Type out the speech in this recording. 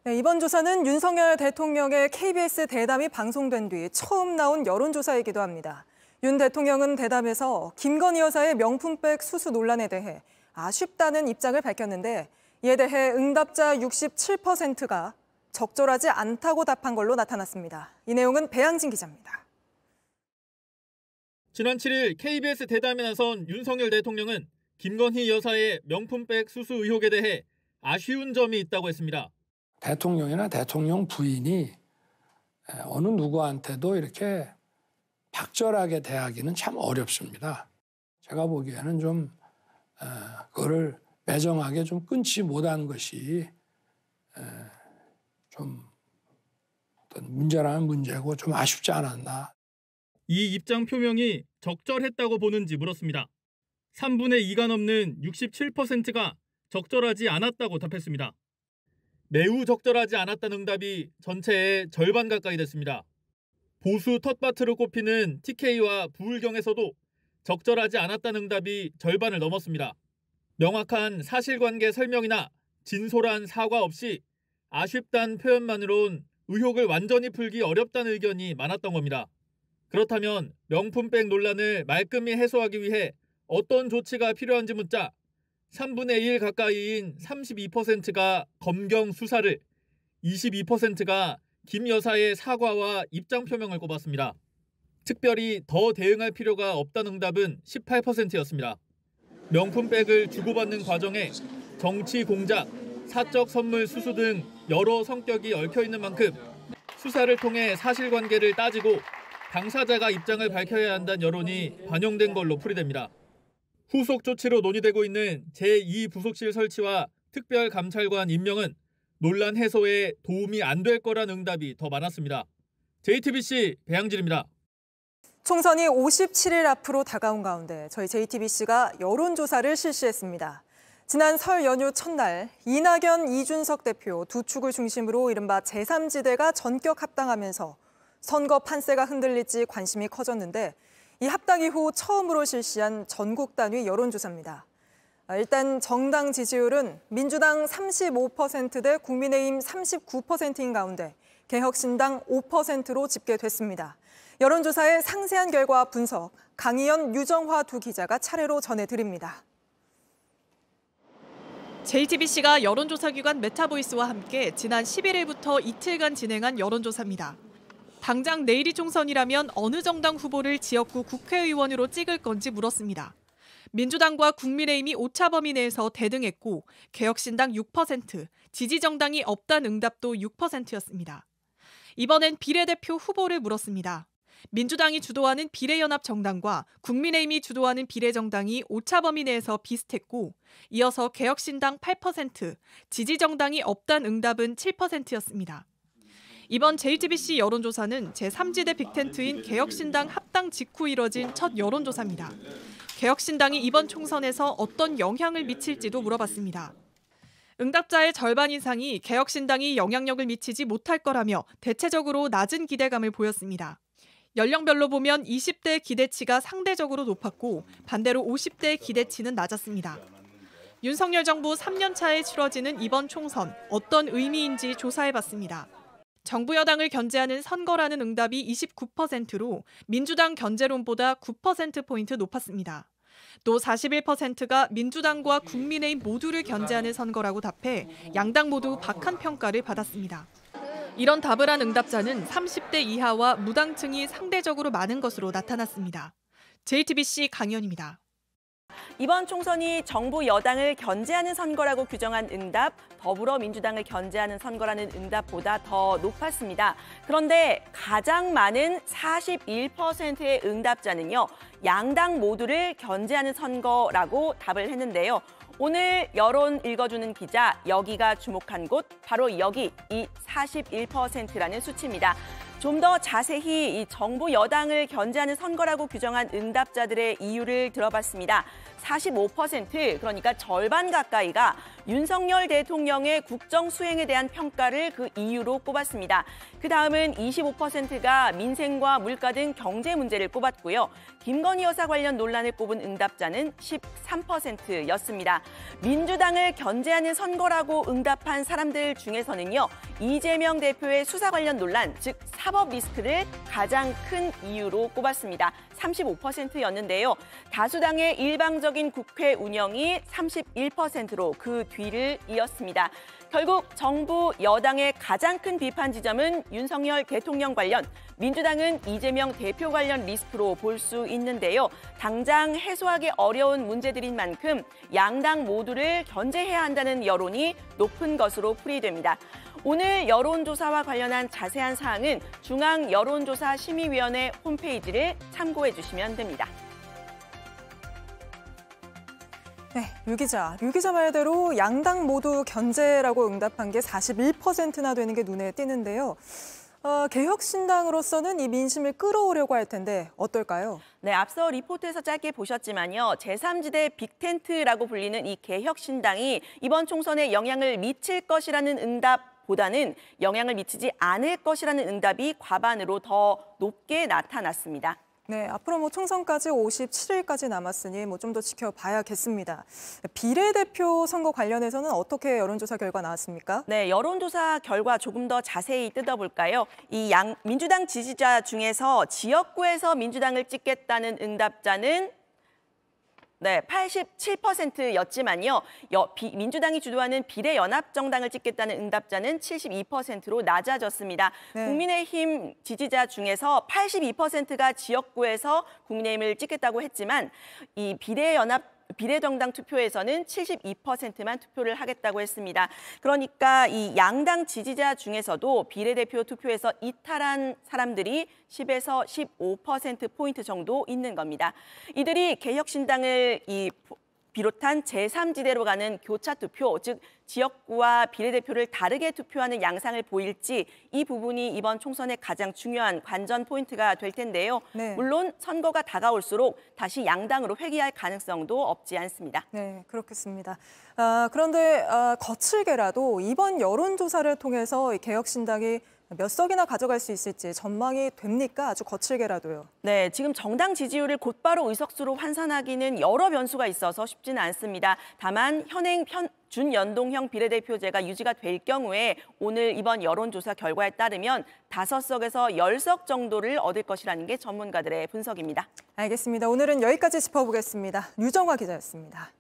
네, 이번 조사는 윤석열 대통령의 KBS 대담이 방송된 뒤 처음 나온 여론조사이기도 합니다. 윤 대통령은 대담에서 김건희 여사의 명품백 수수 논란에 대해 아쉽다는 입장을 밝혔는데 이에 대해 응답자 67%가 적절하지 않다고 답한 걸로 나타났습니다. 이 내용은 배양진 기자입니다. 지난 7일 KBS 대담에 나선 윤석열 대통령은 김건희 여사의 명품백 수수 의혹에 대해 아쉬운 점이 있다고 했습니다. 대통령이나 대통령 부인이 어느 누구한테도 이렇게 박절하게 대하기는 참 어렵습니다. 제가 보기에는 좀 그거를 매정하게 좀 끊지 못한 것이 좀 어떤 문제라는 문제고 좀 아쉽지 않았나. 이 입장 표명이 적절했다고 보는지 물었습니다. 3분의 2가 넘는 67%가 적절하지 않았다고 답했습니다. 매우 적절하지 않았다는 응답이 전체의 절반 가까이 됐습니다. 보수 텃밭으로 꼽히는 TK와 부울경에서도 적절하지 않았다는 응답이 절반을 넘었습니다. 명확한 사실관계 설명이나 진솔한 사과 없이 아쉽다는 표현만으론 의혹을 완전히 풀기 어렵다는 의견이 많았던 겁니다. 그렇다면 명품백 논란을 말끔히 해소하기 위해 어떤 조치가 필요한지 묻자 3분의 1 가까이인 32%가 검경 수사를, 22%가 김 여사의 사과와 입장 표명을 꼽았습니다. 특별히 더 대응할 필요가 없다는 응답은 18%였습니다. 명품백을 주고받는 과정에 정치 공작, 사적 선물 수수 등 여러 성격이 얽혀 있는 만큼 수사를 통해 사실관계를 따지고 당사자가 입장을 밝혀야 한다는 여론이 반영된 걸로 풀이됩니다. 후속 조치로 논의되고 있는 제2부속실 설치와 특별감찰관 임명은 논란 해소에 도움이 안 될 거란 응답이 더 많았습니다. JTBC 배양진입니다. 총선이 57일 앞으로 다가온 가운데 저희 JTBC가 여론조사를 실시했습니다. 지난 설 연휴 첫날 이낙연, 이준석 대표 두 축을 중심으로 이른바 제3지대가 전격 합당하면서 선거 판세가 흔들릴지 관심이 커졌는데 이 합당 이후 처음으로 실시한 전국 단위 여론조사입니다. 일단 정당 지지율은 민주당 35%대 국민의힘 39%인 가운데 개혁신당 5%로 집계됐습니다. 여론조사의 상세한 결과 분석, 강희연, 유정화 두 기자가 차례로 전해드립니다. JTBC가 여론조사 기관 메타보이스와 함께 지난 11일부터 이틀간 진행한 여론조사입니다. 당장 내일이 총선이라면 어느 정당 후보를 지역구 국회의원으로 찍을 건지 물었습니다. 민주당과 국민의힘이 오차 범위 내에서 대등했고 개혁신당 6%, 지지정당이 없다는 응답도 6%였습니다. 이번엔 비례대표 후보를 물었습니다. 민주당이 주도하는 비례연합정당과 국민의힘이 주도하는 비례정당이 오차 범위 내에서 비슷했고 이어서 개혁신당 8%, 지지정당이 없다는 응답은 7%였습니다. 이번 JTBC 여론조사는 제3지대 빅텐트인 개혁신당 합당 직후 이뤄진 첫 여론조사입니다. 개혁신당이 이번 총선에서 어떤 영향을 미칠지도 물어봤습니다. 응답자의 절반 이상이 개혁신당이 영향력을 미치지 못할 거라며 대체적으로 낮은 기대감을 보였습니다. 연령별로 보면 20대 기대치가 상대적으로 높았고 반대로 50대의 기대치는 낮았습니다. 윤석열 정부 3년 차에 치러지는 이번 총선, 어떤 의미인지 조사해봤습니다. 정부 여당을 견제하는 선거라는 응답이 29%로 민주당 견제론보다 9%포인트 높았습니다. 또 41%가 민주당과 국민의힘 모두를 견제하는 선거라고 답해 양당 모두 박한 평가를 받았습니다. 이런 답을 한 응답자는 30대 이하와 무당층이 상대적으로 많은 것으로 나타났습니다. JTBC 강희연입니다. 이번 총선이 정부 여당을 견제하는 선거라고 규정한 응답, 더불어민주당을 견제하는 선거라는 응답보다 더 높았습니다. 그런데 가장 많은 41%의 응답자는요, 양당 모두를 견제하는 선거라고 답을 했는데요. 오늘 여론 읽어주는 기자, 여기가 주목한 곳, 바로 여기 이 41%라는 수치입니다. 좀 더 자세히 이 정부 여당을 견제하는 선거라고 규정한 응답자들의 이유를 들어봤습니다. 45%, 그러니까 절반 가까이가 윤석열 대통령의 국정 수행에 대한 평가를 그 이유로 꼽았습니다. 그 다음은 25%가 민생과 물가 등 경제 문제를 꼽았고요. 김건희 여사 관련 논란을 꼽은 응답자는 13%였습니다. 민주당을 견제하는 선거라고 응답한 사람들 중에서는요. 이재명 대표의 수사 관련 논란, 즉 사법 리스크를 가장 큰 이유로 꼽았습니다. 35%였는데요. 다수당의 일방적인 국회 운영이 31%로 그 뒤를 이었습니다. 결국 정부 여당의 가장 큰 비판 지점은 윤석열 대통령 관련, 민주당은 이재명 대표 관련 리스크로 볼 수 있는데요. 당장 해소하기 어려운 문제들인 만큼 양당 모두를 견제해야 한다는 여론이 높은 것으로 풀이됩니다. 오늘 여론조사와 관련한 자세한 사항은 중앙여론조사심의위원회 홈페이지를 참고해 주시면 됩니다. 네, 류 기자 말대로 양당 모두 견제라고 응답한 게 41%나 되는 게 눈에 띄는데요. 개혁신당으로서는 이 민심을 끌어오려고 할 텐데 어떨까요? 네, 앞서 리포트에서 짧게 보셨지만요. 제3지대 빅텐트라고 불리는 이 개혁신당이 이번 총선에 영향을 미칠 것이라는 응답보다는 영향을 미치지 않을 것이라는 응답이 과반으로 더 높게 나타났습니다. 네, 앞으로 총선까지 57일까지 남았으니 좀 더 지켜봐야겠습니다. 비례대표 선거 관련해서는 어떻게 여론조사 결과 나왔습니까? 네, 여론조사 결과 조금 더 자세히 뜯어볼까요? 이 민주당 지지자 중에서 지역구에서 민주당을 찍겠다는 응답자는 87%였지만요. 민주당이 주도하는 비례연합정당을 찍겠다는 응답자는 72%로 낮아졌습니다. 네. 국민의힘 지지자 중에서 82%가 지역구에서 국민의힘을 찍겠다고 했지만 이 비례정당 투표에서는 72%만 투표를 하겠다고 했습니다. 그러니까 이 양당 지지자 중에서도 비례대표 투표에서 이탈한 사람들이 10에서 15%포인트 정도 있는 겁니다. 이들이 개혁신당을 비롯한 제3지대로 가는 교차 투표, 즉 지역구와 비례대표를 다르게 투표하는 양상을 보일지 이 부분이 이번 총선의 가장 중요한 관전 포인트가 될 텐데요. 네. 물론 선거가 다가올수록 다시 양당으로 회귀할 가능성도 없지 않습니다. 네, 그렇겠습니다. 그런데 거칠게라도 이번 여론조사를 통해서 이 개혁신당이 몇 석이나 가져갈 수 있을지 전망이 됩니까? 아주 거칠게라도요. 네, 지금 정당 지지율을 곧바로 의석수로 환산하기는 여러 변수가 있어서 쉽지는 않습니다. 다만 현행 준연동형 비례대표제가 유지가 될 경우에 오늘 이번 여론조사 결과에 따르면 5석에서 10석 정도를 얻을 것이라는 게 전문가들의 분석입니다. 알겠습니다. 오늘은 여기까지 짚어보겠습니다. 류정화 기자였습니다.